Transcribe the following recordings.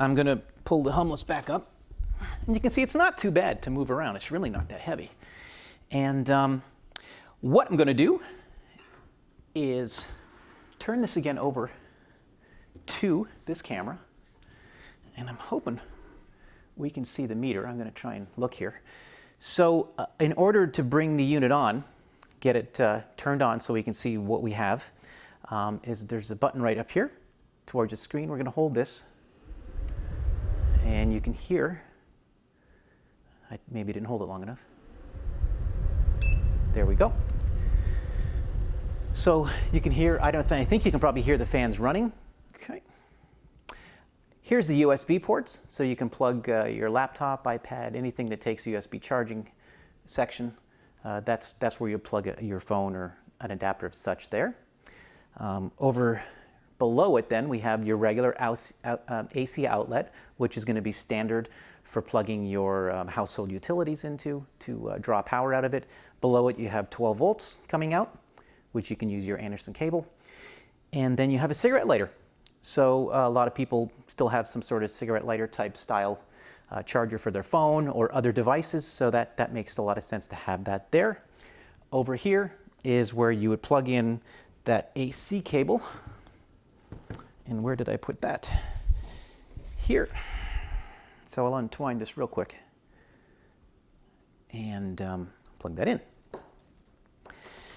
I'm going to pull the Humless back up. And you can see it's not too bad to move around. It's really not that heavy. And what I'm going to do is turn this again over to this camera. And I'm hoping we can see the meter. I'm going to try and look here. So in order to bring the unit on, get it turned on so we can see what we have, there's a button right up here towards the screen. We're going to hold this. And you can hear, I maybe didn't hold it long enough. There we go. So you can hear, I think you can probably hear the fans running. Okay. Here's the USB ports, so you can plug your laptop, iPad, anything that takes a USB charging section. That's where you plug your phone or an adapter of such there. Over below it then we have your regular AC outlet, which is going to be standard for plugging your household utilities into to draw power out of it. Below it you have 12 volts coming out, which you can use your Anderson cable. And then you have a cigarette lighter. So a lot of people still have some sort of cigarette lighter type style charger for their phone or other devices, so that makes a lot of sense to have that there. Over here is where you would plug in that AC cable. And where did I put that? Here. So I'll untwine this real quick and plug that in.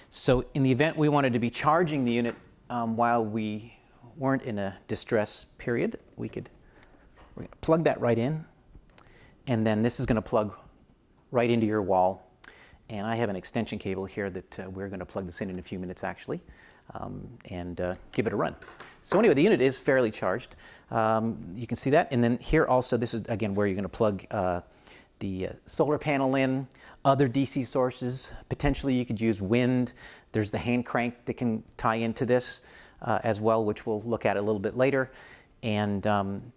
So in the event we wanted to be charging the unit while we weren't in a distress period, we're going to plug that right in, and then this is going to plug right into your wall. And I have an extension cable here that we're going to plug this in a few minutes actually, and give it a run. So anyway, the unit is fairly charged. You can see that. And then here also, this is again where you're going to plug the solar panel in, other DC sources. Potentially you could use wind. There's the hand crank that can tie into this as well, which we'll look at a little bit later. And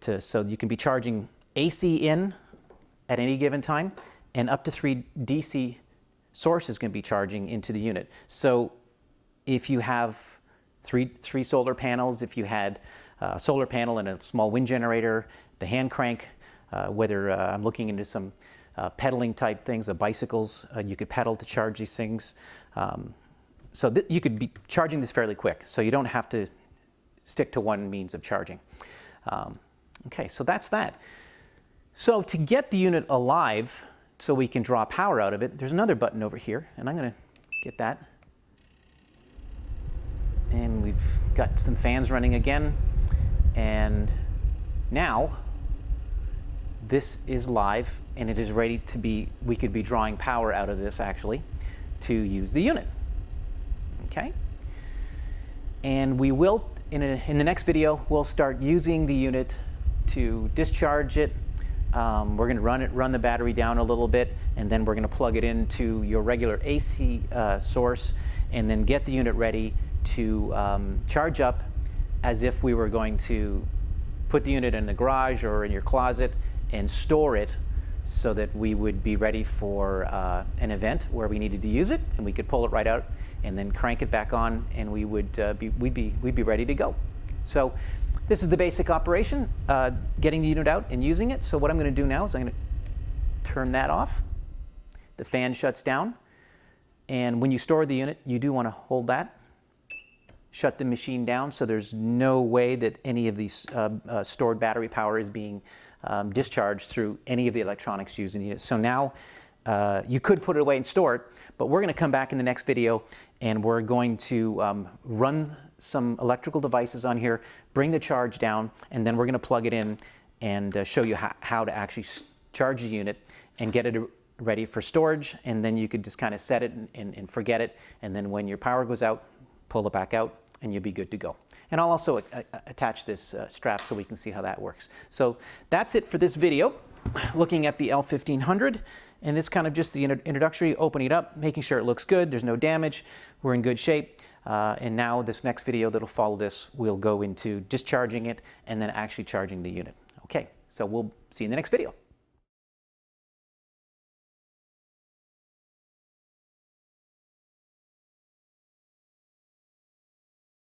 so you can be charging AC in at any given time, and up to 3 DC sources can be charging into the unit. So if you have three solar panels, if you had a solar panel and a small wind generator, the hand crank, whether I'm looking into some pedaling type things, bicycles, you could pedal to charge these things. So you could be charging this fairly quick, so you don't have to stick to one means of charging. Okay, so that's that. So to get the unit alive, so we can draw power out of it, there's another button over here, and I'm going to get that. And we've got some fans running again, and now this is live, and it is ready to be, we could be drawing power out of this actually to use the unit. Okay? And we will, in the next video, we'll start using the unit to discharge it. We're going to run the battery down a little bit, and then we're going to plug it into your regular AC source, and then get the unit ready to charge up as if we were going to put the unit in the garage or in your closet and store it, so that we would be ready for an event where we needed to use it, and we could pull it right out and then crank it back on, and we'd be ready to go. So this is the basic operation, getting the unit out and using it. So what I'm going to do now is I'm going to turn that off. The fan shuts down, and when you store the unit, you do want to hold that, shut the machine down, so there's no way that any of these stored battery power is being discharged through any of the electronics used in the unit. So now you could put it away and store it, but we're going to come back in the next video, and we're going to run some electrical devices on here, bring the charge down, and then we're going to plug it in and show you how to actually charge the unit and get it ready for storage. And then you could just kind of set it and forget it, and then when your power goes out, pull it back out, and you'll be good to go. And I'll also attach this strap so we can see how that works. So that's it for this video, looking at the L-1500. And it's kind of just the introductory, opening it up, making sure it looks good, there's no damage, we're in good shape. And now this next video that'll follow this, we'll go into discharging it and then actually charging the unit. Okay, so we'll see you in the next video.